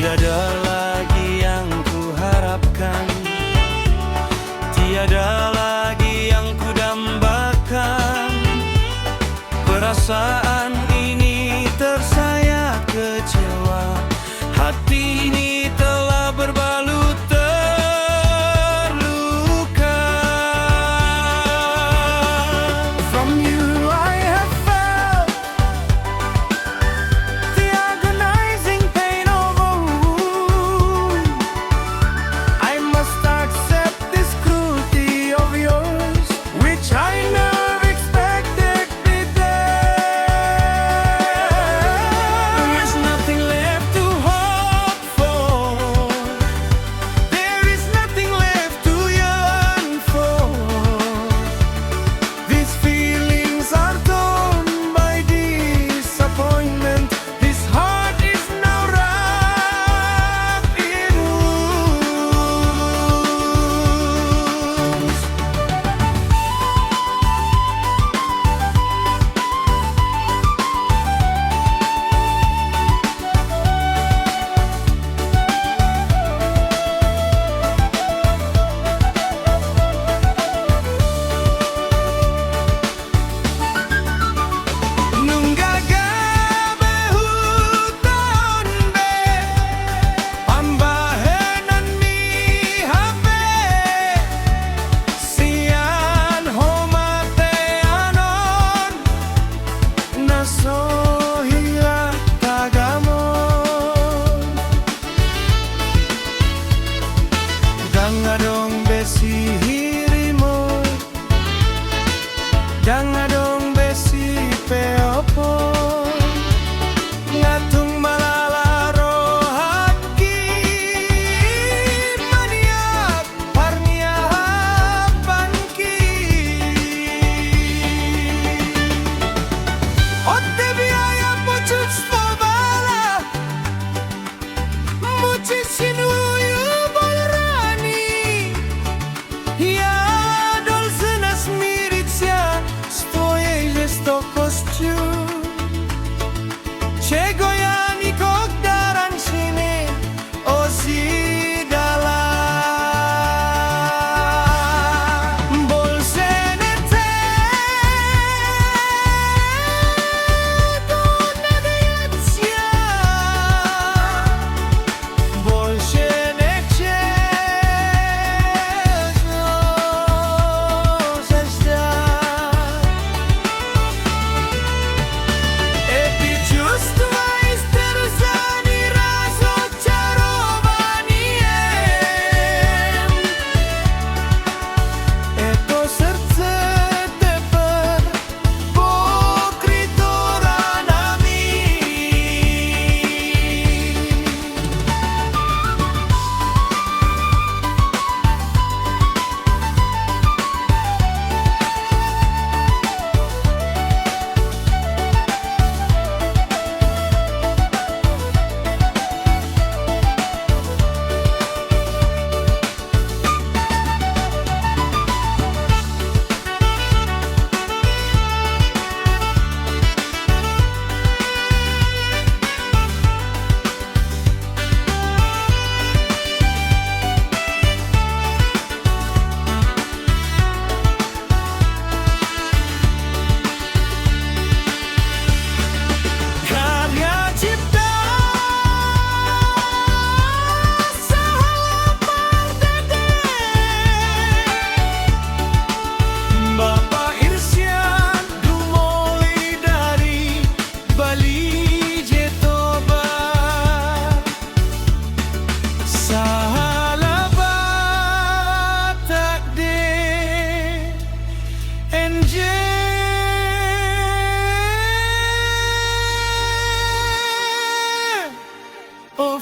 Tiada lagi yang ku harapkan, tiada lagi yang ku dambakan. Perasaan ini tersayat kecewa, hati ini telah berbalut terluka. From you I have felt the agonizing pain of a wound. I must accept this cruelty of yours, which I never expected be there. There is nothing left to hope for, there is nothing left to yearn for. These feelings are torn by disappointment. This heart is now wrapped in wounds. Nung gagabi huton be, pambahenan mi hape, siyan homate anon, nasohiya tagamon. Dangadong besi hirimo, dangadong besi peopo, ngatung malalaro haki, maniak parnia pangki. Otte biaya pocut spobala, muci sinuyu bolrani. Я должна смириться с твоей жестокостью, чего я никогда раньше не ожидала. Больше не буду надеяться, больше не честно ждать. Эти чувства истерзаны разочарованием. Это сердце теперь покрыто ранами. Karya cipta Sahala Pardede, Bapak Irsyad Dumoli dari Bali Jetoba. Sahala Batak DnJ. Oh,